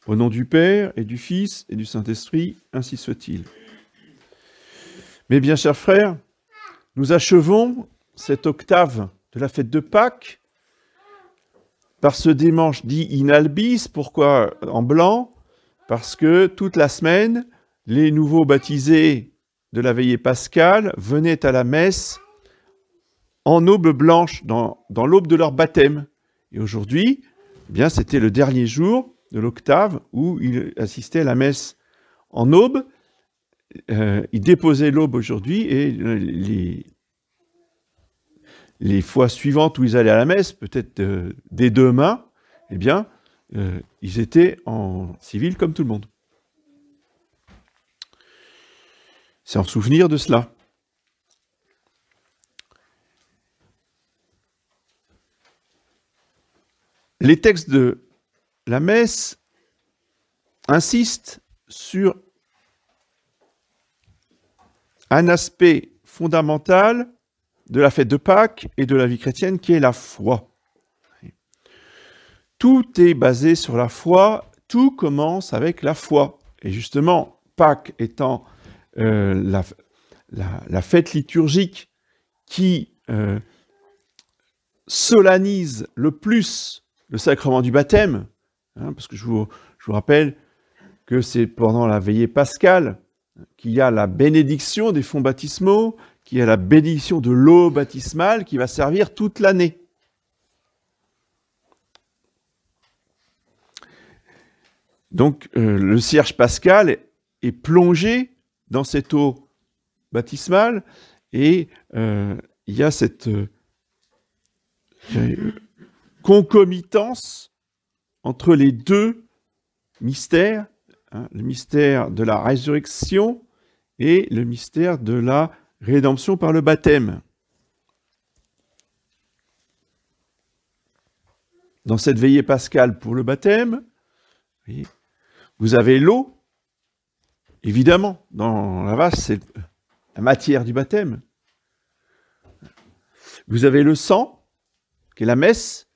Au nom du Père et du Fils et du Saint-Esprit, ainsi soit-il. Mes bien chers frères, nous achevons cette octave de la fête de Pâques par ce dimanche dit in albis. Pourquoi en blanc? Parce que toute la semaine, les nouveaux baptisés de la veillée pascale venaient à la messe en aube blanche, dans l'aube de leur baptême. Et aujourd'hui, eh bien, c'était le dernier jour de l'octave où ils assistaient à la messe en aube. Ils déposaient l'aube aujourd'hui et les fois suivantes où ils allaient à la messe, peut-être dès demain, eh bien, ils étaient en civil comme tout le monde. C'est en souvenir de cela. Les textes de la messe insistent sur un aspect fondamental de la fête de Pâques et de la vie chrétienne qui est la foi. Tout est basé sur la foi, tout commence avec la foi. Et justement, Pâques étant la fête liturgique qui solennise le plus le sacrement du baptême, parce que je vous rappelle que c'est pendant la veillée pascale qu'il y a la bénédiction des fonds baptismaux, qu'il y a la bénédiction de l'eau baptismale qui va servir toute l'année. Donc le cierge pascal est plongé dans cette eau baptismale et il y a cette concomitance entre les deux mystères, le mystère de la résurrection et le mystère de la rédemption par le baptême. Dans cette veillée pascale pour le baptême, vous avez l'eau, évidemment, dans la vase, c'est la matière du baptême. Vous avez le sang, qui est la messe,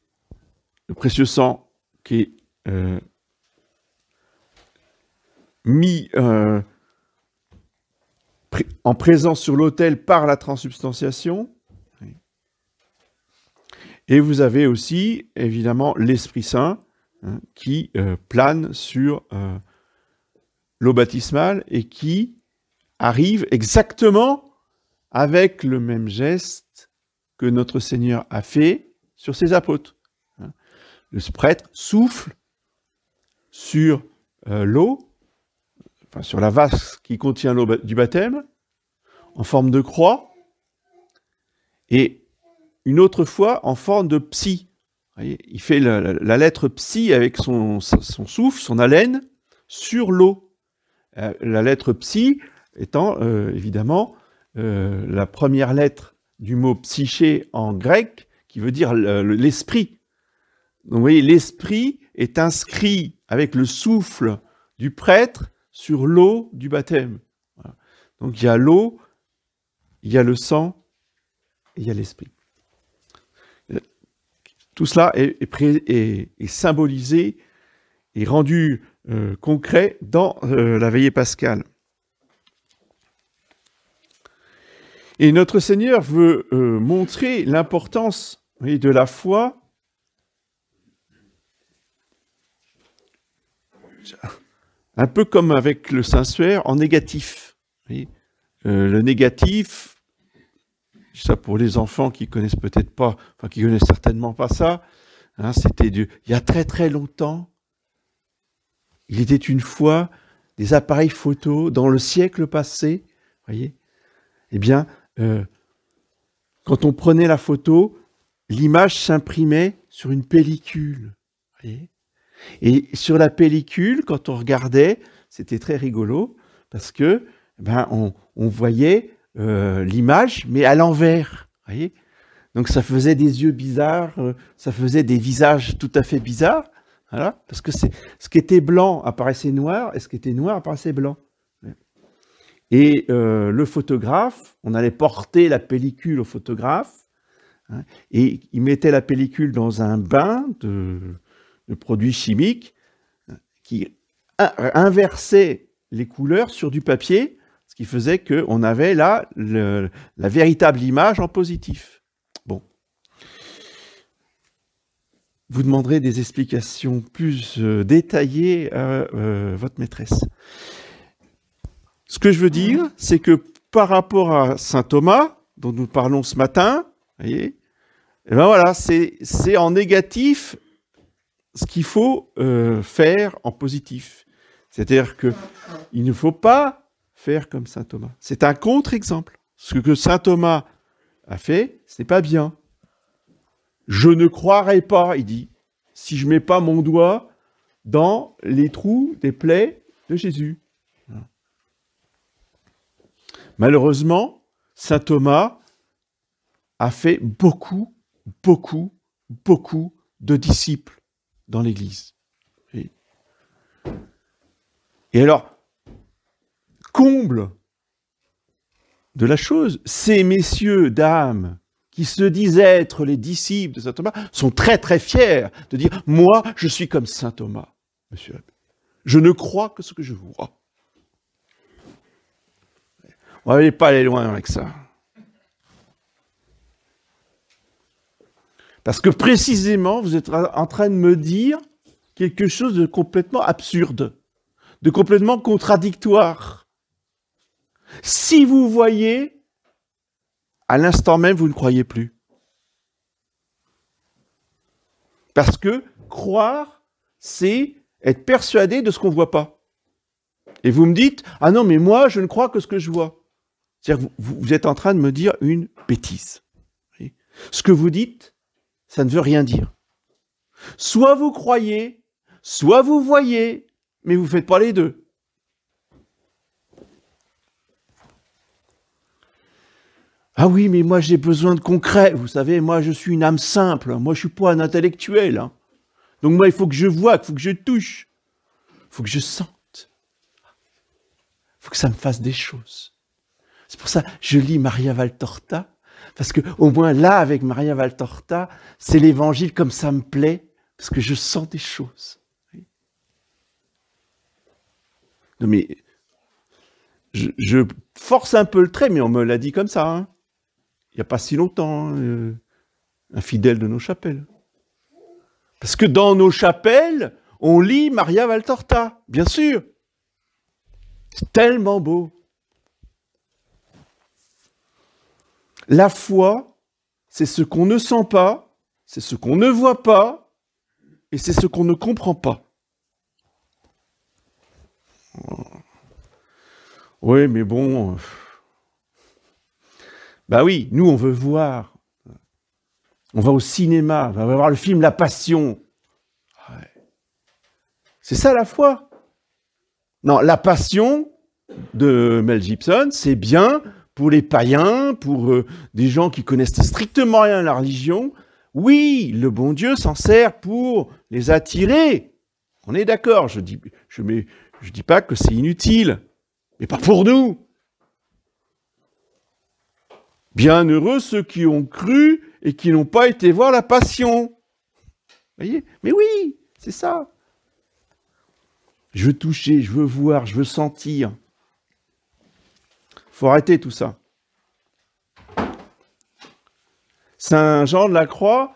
le précieux sang qui est mis en présence sur l'autel par la transsubstantiation. Et vous avez aussi, évidemment, l'Esprit Saint qui plane sur l'eau baptismale et qui arrive exactement avec le même geste que notre Seigneur a fait sur ses apôtres. Le prêtre souffle sur l'eau, enfin sur la vase qui contient l'eau du baptême, en forme de croix, et une autre fois en forme de psie. Voyez, il fait la lettre psi avec son souffle, son haleine, sur l'eau. La lettre psi étant évidemment la première lettre du mot psyché en grec, qui veut dire l'esprit. Donc vous voyez, l'esprit est inscrit avec le souffle du prêtre sur l'eau du baptême. Voilà. Donc il y a l'eau, il y a le sang, et il y a l'esprit. Tout cela est symbolisé et rendu concret dans la veillée pascale. Et notre Seigneur veut montrer l'importance de la foi un peu comme avec le Saint-Suaire en négatif. Le négatif, ça pour les enfants qui connaissent peut-être pas, enfin qui connaissent certainement pas ça, c'était il y a très très longtemps, il était une fois des appareils photo dans le siècle passé, voyez. Eh bien, quand on prenait la photo, l'image s'imprimait sur une pellicule, voyez. Et sur la pellicule, quand on regardait, c'était très rigolo parce que on voyait l'image, mais à l'envers, voyez. Donc ça faisait des yeux bizarres, ça faisait des visages tout à fait bizarres, voilà, parce que ce qui était blanc apparaissait noir, et ce qui était noir apparaissait blanc. Et le photographe, on allait porter la pellicule au photographe, et il mettait la pellicule dans un bain de produits chimiques qui inversait les couleurs sur du papier, ce qui faisait qu'on avait là la véritable image en positif. Bon. Vous demanderez des explications plus détaillées à votre maîtresse. Ce que je veux dire, c'est que par rapport à saint Thomas, dont nous parlons ce matin, vous voyez, et ben voilà, c'est en négatif ce qu'il faut faire en positif. C'est-à-dire qu'il ne faut pas faire comme saint Thomas. C'est un contre-exemple. Ce que saint Thomas a fait, ce n'est pas bien. Je ne croirais pas, il dit, si je ne mets pas mon doigt dans les trous des plaies de Jésus. Malheureusement, saint Thomas a fait beaucoup de disciples dans l'Église. Et alors, comble de la chose, ces messieurs, dames, qui se disent être les disciples de saint Thomas, sont très fiers de dire « Moi, je suis comme saint Thomas, monsieur l'abbé. Je ne crois que ce que je vois. » On va pas aller loin avec ça. Parce que précisément, vous êtes en train de me dire quelque chose de complètement absurde, de complètement contradictoire. Si vous voyez, à l'instant même, vous ne croyez plus. Parce que croire, c'est être persuadé de ce qu'on ne voit pas. Et vous me dites, ah non, mais moi, je ne crois que ce que je vois. C'est-à-dire que vous êtes en train de me dire une bêtise. Ce que vous dites, ça ne veut rien dire. Soit vous croyez, soit vous voyez, mais vous ne faites pas les deux. Ah oui, mais moi j'ai besoin de concret. Vous savez, moi je suis une âme simple. Moi je ne suis pas un intellectuel. Hein. Donc moi il faut que je vois, il faut que je touche. Il faut que je sente. Il faut que ça me fasse des choses. C'est pour ça que je lis Maria Valtorta. Parce que au moins là, avec Maria Valtorta, c'est l'évangile comme ça me plaît. Parce que je sens des choses. Non mais, je force un peu le trait, mais on me l'a dit comme ça. Hein. Il n'y a pas si longtemps, un fidèle de nos chapelles. Parce que dans nos chapelles, on lit Maria Valtorta, bien sûr. C'est tellement beau. La foi, c'est ce qu'on ne sent pas, c'est ce qu'on ne voit pas, et c'est ce qu'on ne comprend pas. Oui, mais bon... Bah oui, nous, on veut voir. On va au cinéma, on va voir le film La Passion. Ouais. C'est ça la foi. Non, La Passion de Mel Gibson, c'est bien pour les païens, pour des gens qui connaissent strictement rien à la religion. Oui, le bon Dieu s'en sert pour les attirer. On est d'accord, je dis pas que c'est inutile, mais pas pour nous. Bienheureux ceux qui ont cru et qui n'ont pas été voir la Passion. Vous voyez ? Mais oui, c'est ça. Je veux toucher, je veux voir, je veux sentir. Il faut arrêter tout ça. Saint Jean de la Croix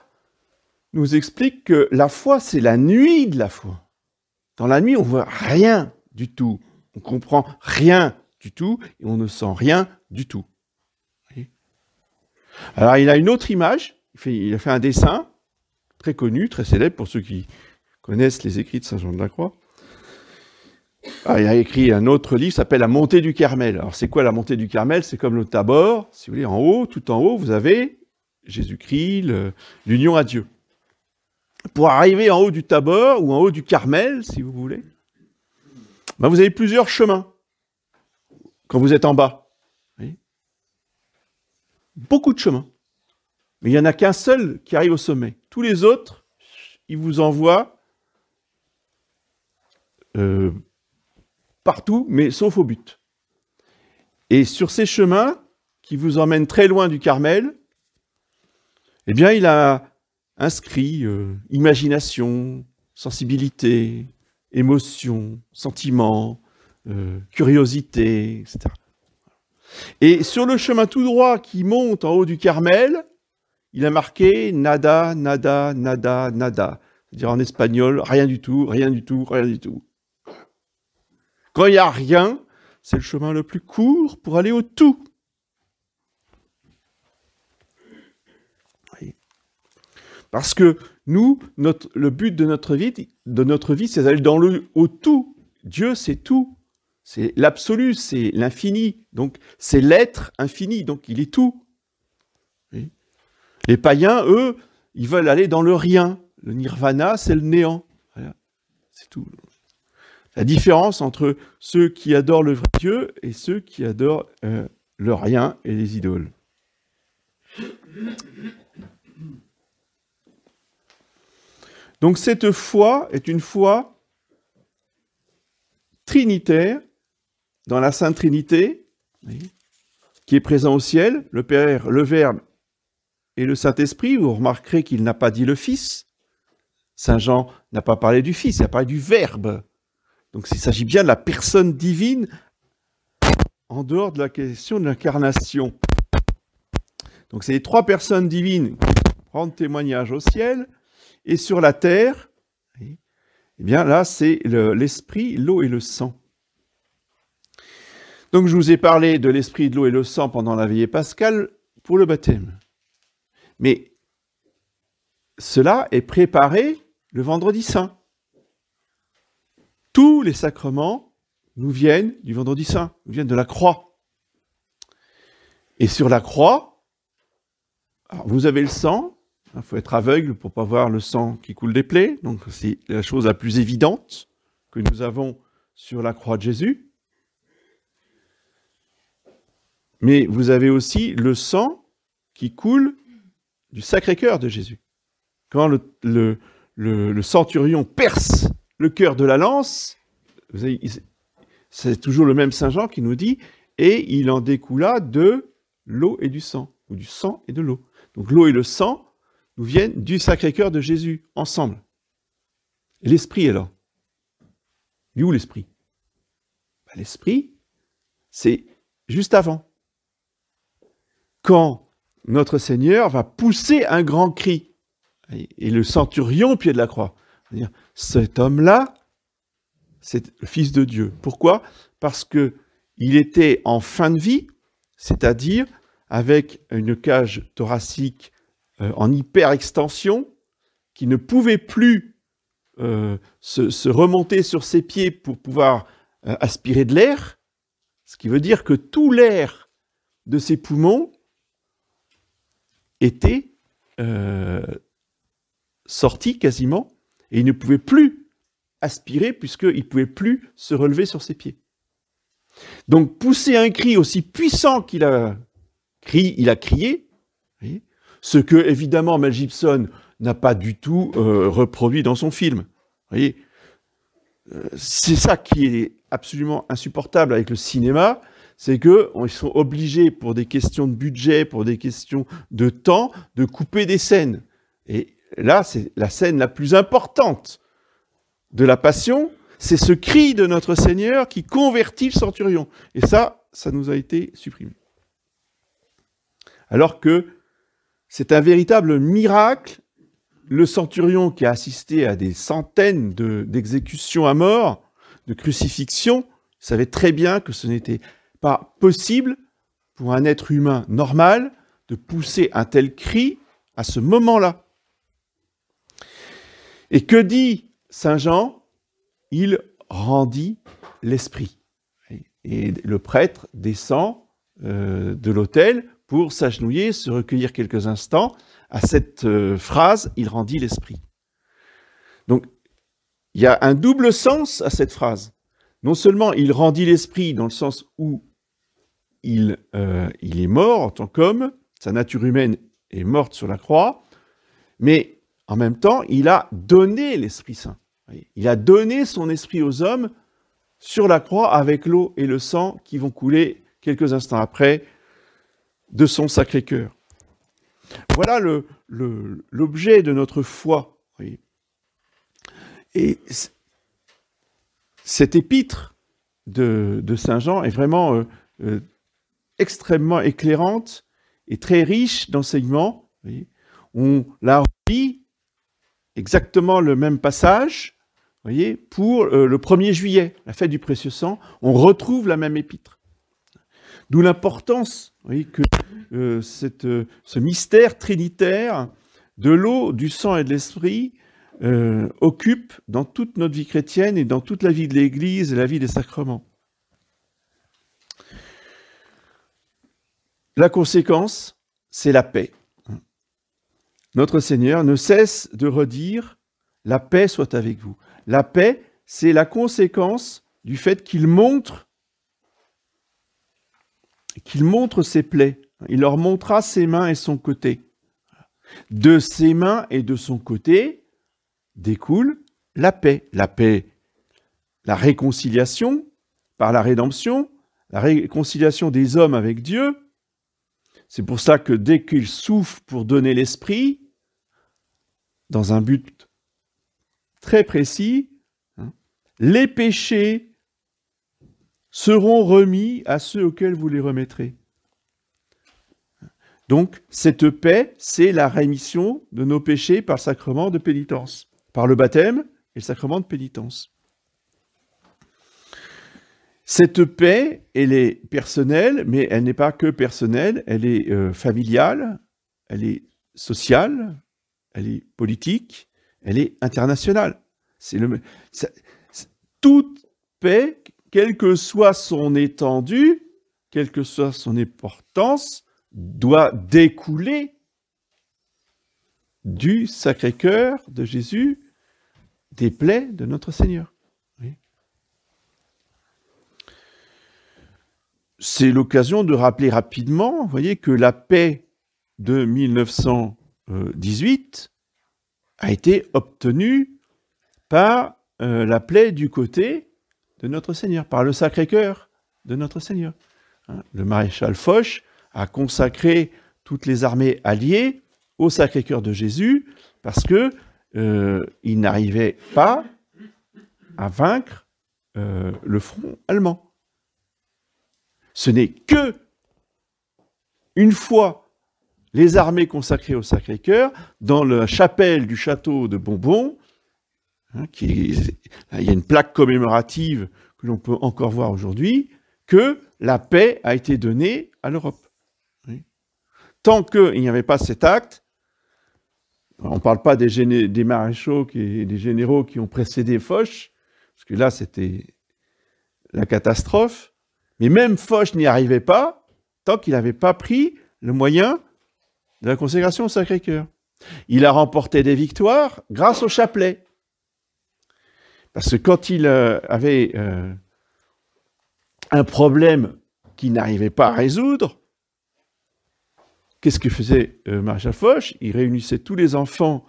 nous explique que la foi, c'est la nuit de la foi. Dans la nuit, on ne voit rien du tout. On ne comprend rien du tout et on ne sent rien du tout. Alors, il a une autre image. Il a fait un dessin très connu, très célèbre pour ceux qui connaissent les écrits de Saint Jean de la Croix. Ah, il a écrit un autre livre qui s'appelle La montée du Carmel. Alors, c'est quoi la montée du Carmel? C'est comme le Tabor. Si vous voulez, en haut, tout en haut, vous avez Jésus-Christ, l'union à Dieu. Pour arriver en haut du Tabor ou en haut du Carmel, si vous voulez, ben vous avez plusieurs chemins quand vous êtes en bas. Beaucoup de chemins. Mais il n'y en a qu'un seul qui arrive au sommet. Tous les autres, ils vous envoient partout, mais sauf au but. Et sur ces chemins, qui vous emmènent très loin du Carmel, eh bien, il a inscrit imagination, sensibilité, émotions, sentiments, curiosité, etc. Et sur le chemin tout droit qui monte en haut du Carmel, il a marqué nada, nada, nada, nada. C'est-à-dire en espagnol, rien du tout, rien du tout, rien du tout. Quand il n'y a rien, c'est le chemin le plus court pour aller au tout. Oui. Parce que nous, le but de notre vie, c'est d'aller au tout. Dieu, c'est tout. C'est l'absolu, c'est l'infini. Donc, c'est l'être infini. Donc, il est tout. Oui. Les païens, eux, ils veulent aller dans le rien. Le nirvana, c'est le néant. Voilà. C'est tout. La différence entre ceux qui adorent le vrai Dieu et ceux qui adorent le rien et les idoles. Donc cette foi est une foi trinitaire dans la Sainte Trinité, qui est présent au ciel, le Père, le Verbe et le Saint-Esprit. Vous remarquerez qu'il n'a pas dit le Fils. Saint Jean n'a pas parlé du Fils, il a parlé du Verbe. Donc il s'agit bien de la personne divine en dehors de la question de l'incarnation. Donc c'est les trois personnes divines qui rendent témoignage au ciel et sur la terre. Eh bien là, c'est l'esprit, l'eau et le sang. Donc je vous ai parlé de l'esprit, de l'eau et le sang pendant la veillée pascale pour le baptême. Mais cela est préparé le vendredi saint. Tous les sacrements nous viennent du vendredi saint, nous viennent de la croix. Et sur la croix, alors vous avez le sang, il faut être aveugle pour ne pas voir le sang qui coule des plaies, donc c'est la chose la plus évidente que nous avons sur la croix de Jésus. Mais vous avez aussi le sang qui coule du Sacré-Cœur de Jésus. Quand le centurion perce le cœur de la lance, c'est toujours le même Saint Jean qui nous dit « et il en découla de l'eau et du sang », ou du sang et de l'eau. Donc l'eau et le sang nous viennent du Sacré-Cœur de Jésus, ensemble. Et l'Esprit, alors? Il est où l'Esprit? L'Esprit, c'est juste avant. Quand notre Seigneur va pousser un grand cri, et le centurion au pied de la croix, c'est-à-dire, cet homme-là, c'est le Fils de Dieu. Pourquoi? Parce qu'il était en fin de vie, c'est-à-dire avec une cage thoracique en hyper-extension, qui ne pouvait plus se remonter sur ses pieds pour pouvoir aspirer de l'air, ce qui veut dire que tout l'air de ses poumons était sorti quasiment, et il ne pouvait plus aspirer puisqu'il ne pouvait plus se relever sur ses pieds. Donc pousser un cri aussi puissant qu'il a crié, voyez, ce que évidemment Mel Gibson n'a pas du tout reproduit dans son film. Voyez, c'est ça qui est absolument insupportable avec le cinéma, c'est qu'ils sont obligés, pour des questions de budget, pour des questions de temps, de couper des scènes. Et là, c'est la scène la plus importante de la Passion, c'est ce cri de notre Seigneur qui convertit le centurion. Et ça nous a été supprimé. Alors que c'est un véritable miracle. Le centurion qui a assisté à des centaines d'exécutions à mort, de crucifixions, savait très bien que ce n'était pas possible pour un être humain normal de pousser un tel cri à ce moment-là. Et que dit Saint Jean? Il rendit l'esprit. Et le prêtre descend de l'autel pour s'agenouiller, se recueillir quelques instants. À cette phrase, il rendit l'esprit. Donc, il y a un double sens à cette phrase. Non seulement il rendit l'esprit dans le sens où il est mort en tant qu'homme, sa nature humaine est morte sur la croix, mais en même temps, il a donné l'Esprit Saint. Il a donné son esprit aux hommes sur la croix avec l'eau et le sang qui vont couler quelques instants après de son Sacré-Cœur. Voilà l'objet de notre foi. Et Cette épître de Saint Jean est vraiment extrêmement éclairante et très riche d'enseignements. On la relit exactement le même passage, voyez, pour le 1er juillet, la fête du précieux sang, on retrouve la même épître. D'où l'importance, voyez, que ce mystère trinitaire de l'eau, du sang et de l'esprit occupe dans toute notre vie chrétienne et dans toute la vie de l'Église et la vie des sacrements. La conséquence, c'est la paix. Notre Seigneur ne cesse de redire « La paix soit avec vous ». La paix, c'est la conséquence du fait qu'il montre ses plaies. Il leur montrera ses mains et son côté. De ses mains et de son côté découle la paix. La paix, la réconciliation par la rédemption, la réconciliation des hommes avec Dieu. C'est pour ça que dès qu'il souffle pour donner l'esprit, dans un but très précis, les péchés seront remis à ceux auxquels vous les remettrez. Donc, cette paix, c'est la rémission de nos péchés par le sacrement de pénitence, par le baptême et le sacrement de pénitence. Cette paix, elle est personnelle, mais elle n'est pas que personnelle, elle est familiale, elle est sociale, elle est politique, elle est internationale. Toute paix, quelle que soit son étendue, quelle que soit son importance, doit découler du Sacré-Cœur de Jésus, des plaies de notre Seigneur. Oui. C'est l'occasion de rappeler rapidement, vous voyez, que la paix de 1918 a été obtenue par la plaie du côté de notre Seigneur, par le Sacré-Cœur de notre Seigneur. Le maréchal Foch a consacré toutes les armées alliées au Sacré-Cœur de Jésus parce que il n'arrivait pas à vaincre le front allemand. Ce n'est que une fois les armées consacrées au Sacré-Cœur, dans la chapelle du château de Bonbon, il y a une plaque commémorative que l'on peut encore voir aujourd'hui, que la paix a été donnée à l'Europe. Oui. Tant qu'il n'y avait pas cet acte, on ne parle pas des maréchaux et des généraux qui ont précédé Foch, parce que là c'était la catastrophe, mais même Foch n'y arrivait pas tant qu'il n'avait pas pris le moyen de la consécration au Sacré-Cœur. Il a remporté des victoires grâce au chapelet. Parce que quand il avait un problème qu'il n'arrivait pas à résoudre, qu'est-ce que faisait Maréchal Foch? Il réunissait tous les enfants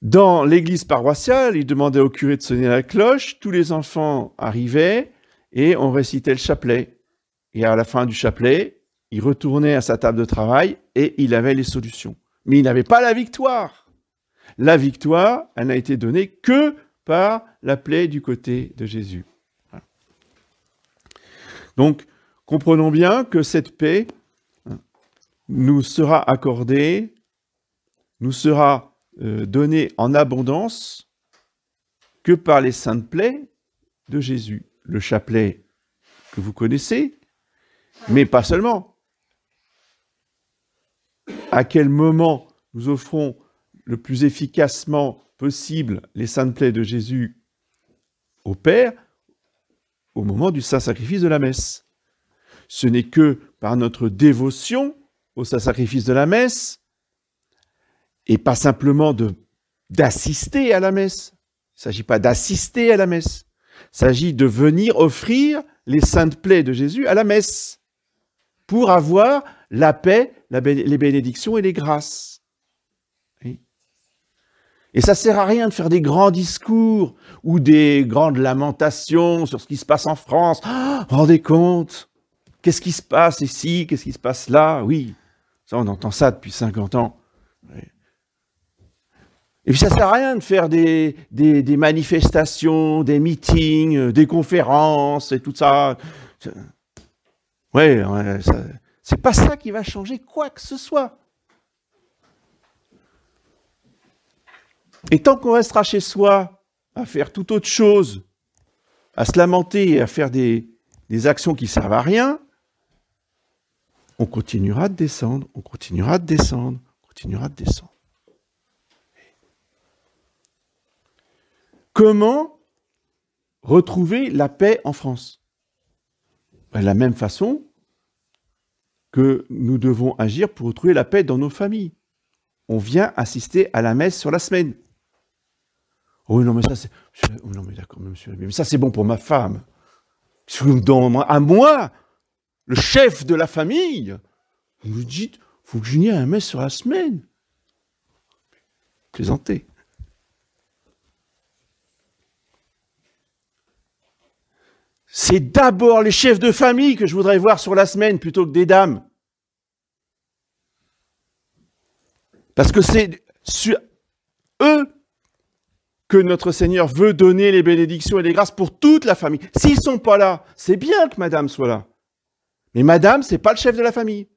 dans l'église paroissiale, il demandait au curé de sonner la cloche, tous les enfants arrivaient et on récitait le chapelet. Et à la fin du chapelet, il retournait à sa table de travail et il avait les solutions. Mais il n'avait pas la victoire. La victoire, elle n'a été donnée que par la plaie du côté de Jésus. Voilà. Donc, comprenons bien que cette paix nous sera accordée, nous sera donnée en abondance que par les saintes plaies de Jésus. Le chapelet que vous connaissez, mais pas seulement. À quel moment nous offrons le plus efficacement possible les saintes plaies de Jésus au Père? Au moment du saint sacrifice de la messe. Ce n'est que par notre dévotion au saint sacrifice de la messe, et pas simplement d'assister à la messe. Il ne s'agit pas d'assister à la messe. Il s'agit de venir offrir les saintes plaies de Jésus à la messe pour avoir la paix, les bénédictions et les grâces. Oui. Et ça ne sert à rien de faire des grands discours ou des grandes lamentations sur ce qui se passe en France. Oh, rendez compte, qu'est-ce qui se passe ici, qu'est-ce qui se passe là? Oui, ça, on entend ça depuis 50 ans. Oui. Et puis ça sert à rien de faire des manifestations, des meetings, des conférences et tout ça. Ouais, c'est pas ça qui va changer quoi que ce soit. Et tant qu'on restera chez soi à faire tout autre chose, à se lamenter et à faire des actions qui servent à rien, on continuera de descendre, on continuera de descendre, on continuera de descendre. Comment retrouver la paix en France? De la même façon que nous devons agir pour retrouver la paix dans nos familles. On vient assister à la messe sur la semaine. Oh non, mais ça c'est... Oh non, mais d'accord, monsieur, mais ça c'est bon pour ma femme. À moi, le chef de la famille, vous me dites, il faut que je vienne à la messe sur la semaine. Plaisantez. C'est d'abord les chefs de famille que je voudrais voir sur la semaine plutôt que des dames. Parce que c'est sur eux que notre Seigneur veut donner les bénédictions et les grâces pour toute la famille. S'ils ne sont pas là, c'est bien que madame soit là. Mais madame, ce n'est pas le chef de la famille.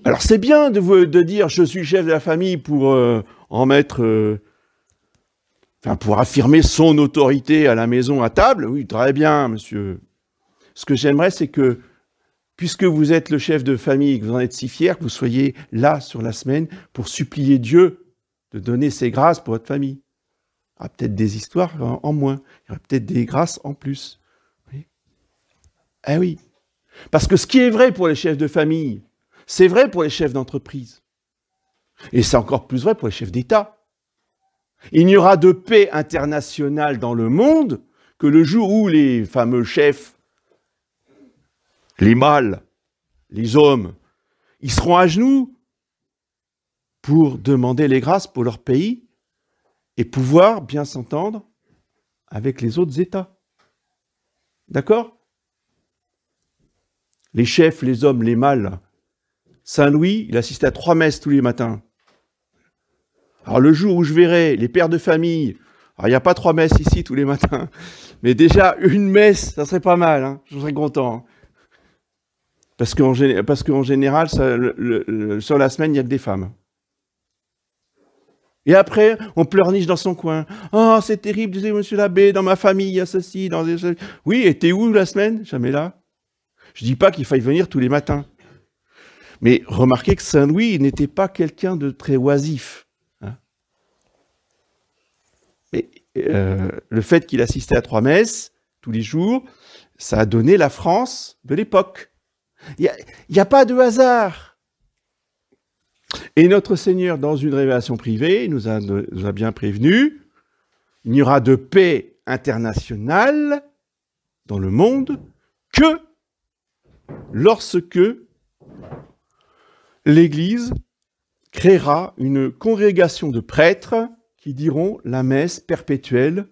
Alors c'est bien de dire je suis chef de la famille pour en mettre... pour affirmer son autorité à la maison, à table, oui, très bien, monsieur. Ce que j'aimerais, c'est que, puisque vous êtes le chef de famille et que vous en êtes si fier, que vous soyez là sur la semaine pour supplier Dieu de donner ses grâces pour votre famille. Il y aura peut-être des histoires en moins, il y aura peut-être des grâces en plus. Oui. Eh oui. Parce que ce qui est vrai pour les chefs de famille, c'est vrai pour les chefs d'entreprise. Et c'est encore plus vrai pour les chefs d'État. Il n'y aura de paix internationale dans le monde que le jour où les fameux chefs, les mâles, les hommes, ils seront à genoux pour demander les grâces pour leur pays et pouvoir bien s'entendre avec les autres États. D'accord? Les chefs, les hommes, les mâles. Saint-Louis, il assistait à 3 messes tous les matins. Alors le jour où je verrai les pères de famille, alors il n'y a pas 3 messes ici tous les matins, mais déjà une messe, ça serait pas mal, hein, je serais content. Hein. Parce qu'en général, ça, sur la semaine, il n'y a que des femmes. Et après, on pleurniche dans son coin. « Oh, c'est terrible, disait monsieur l'abbé, dans ma famille, il y a ceci, dans des... » Oui, et t'es où la semaine? Jamais là. Je dis pas qu'il faille venir tous les matins. Mais remarquez que Saint-Louis n'était pas quelqu'un de très oisif. Le fait qu'il assistait à 3 messes tous les jours, ça a donné la France de l'époque. Il n'y a pas de hasard. Et notre Seigneur, dans une révélation privée, nous a bien prévenu, il n'y aura de paix internationale dans le monde que lorsque l'Église créera une congrégation de prêtres qui diront la messe perpétuelle,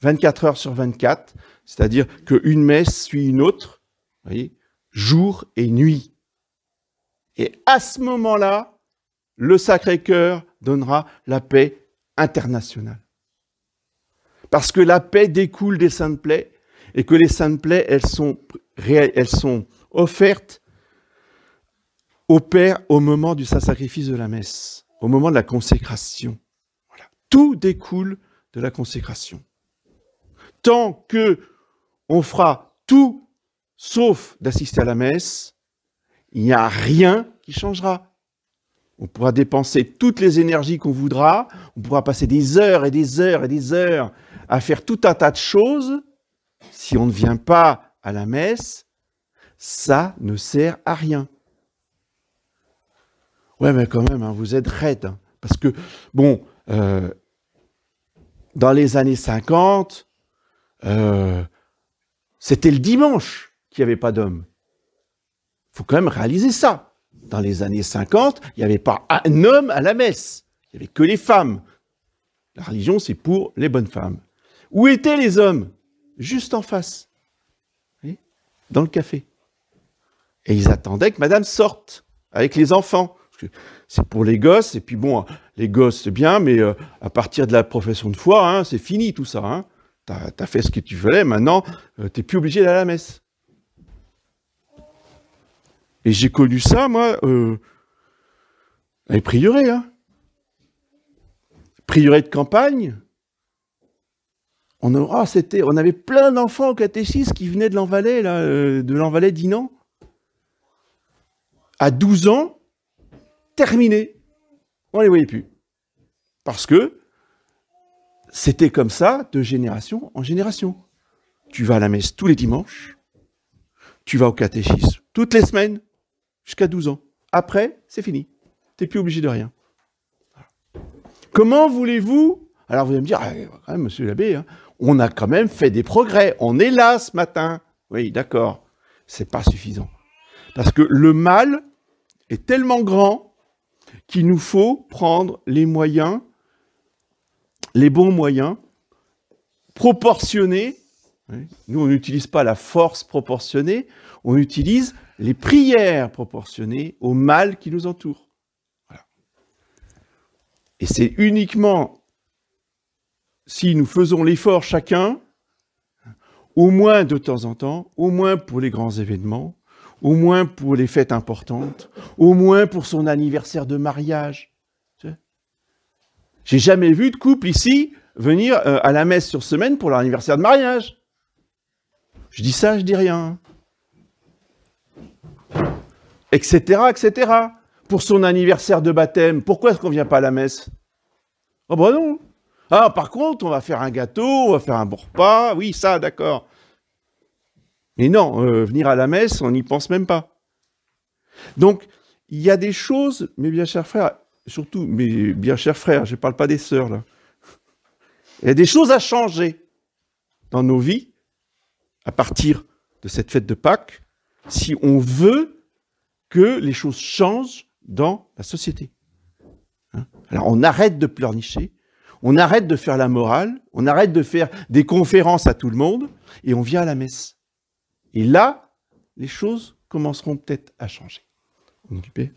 24 heures sur 24, c'est-à-dire qu'une messe suit une autre, vous voyez, jour et nuit. Et à ce moment-là, le Sacré-Cœur donnera la paix internationale. Parce que la paix découle des saintes plaies, et que les saintes plaies, elles sont offertes au Père au moment du sacrifice de la messe, au moment de la consécration. Tout découle de la consécration. Tant que on fera tout sauf d'assister à la messe, il n'y a rien qui changera. On pourra dépenser toutes les énergies qu'on voudra, on pourra passer des heures et des heures et des heures à faire tout un tas de choses. Si on ne vient pas à la messe, ça ne sert à rien. Ouais, mais quand même, hein, vous êtes raide. Hein, parce que, bon... dans les années 50, c'était le dimanche qu'il n'y avait pas d'hommes. Il faut quand même réaliser ça. Dans les années 50, il n'y avait pas un homme à la messe. Il n'y avait que les femmes. La religion, c'est pour les bonnes femmes. Où étaient les hommes? Juste en face. Vous voyez, dans le café. Et ils attendaient que madame sorte avec les enfants. Parce que c'est pour les gosses, et puis bon, les gosses c'est bien, mais à partir de la profession de foi, hein, c'est fini tout ça. Hein. T'as fait ce que tu voulais, maintenant, t'es plus obligé d'aller à la messe. Et j'ai connu ça, moi, les prieurés. Hein. Prieurés de campagne. On avait plein d'enfants au catéchisme qui venaient de l'Envalais, là, de l'Envalais d'Inan. À 12 ans, terminé. On ne les voyait plus. Parce que c'était comme ça de génération en génération. Tu vas à la messe tous les dimanches, tu vas au catéchisme toutes les semaines, jusqu'à 12 ans. Après, c'est fini. Tu n'es plus obligé de rien. Comment voulez-vous... Alors vous allez me dire, quand même, monsieur l'abbé, hein, on a quand même fait des progrès. On est là ce matin. Oui, d'accord. C'est pas suffisant. Parce que le mal est tellement grand qu'il nous faut prendre les moyens, les bons moyens, proportionnés. Nous, on n'utilise pas la force proportionnée, on utilise les prières proportionnées au mal qui nous entoure. Voilà. Et c'est uniquement si nous faisons l'effort chacun, au moins de temps en temps, au moins pour les grands événements, au moins pour les fêtes importantes, au moins pour son anniversaire de mariage. J'ai jamais vu de couple ici venir à la messe sur semaine pour leur anniversaire de mariage. Je dis ça, je dis rien. Etc., etc. Pour son anniversaire de baptême, pourquoi est-ce qu'on ne vient pas à la messe? Oh ben non. Ah, par contre, on va faire un gâteau, on va faire un bon repas, oui, ça, d'accord. Mais non, venir à la messe, on n'y pense même pas. Donc, il y a des choses, mes bien chers frères, surtout mes bien chers frères, je ne parle pas des sœurs, là. Il y a des choses à changer dans nos vies, à partir de cette fête de Pâques, si on veut que les choses changent dans la société. Hein? Alors, on arrête de pleurnicher, on arrête de faire la morale, on arrête de faire des conférences à tout le monde, et on vient à la messe. Et là, les choses commenceront peut-être à changer. On est occupé ?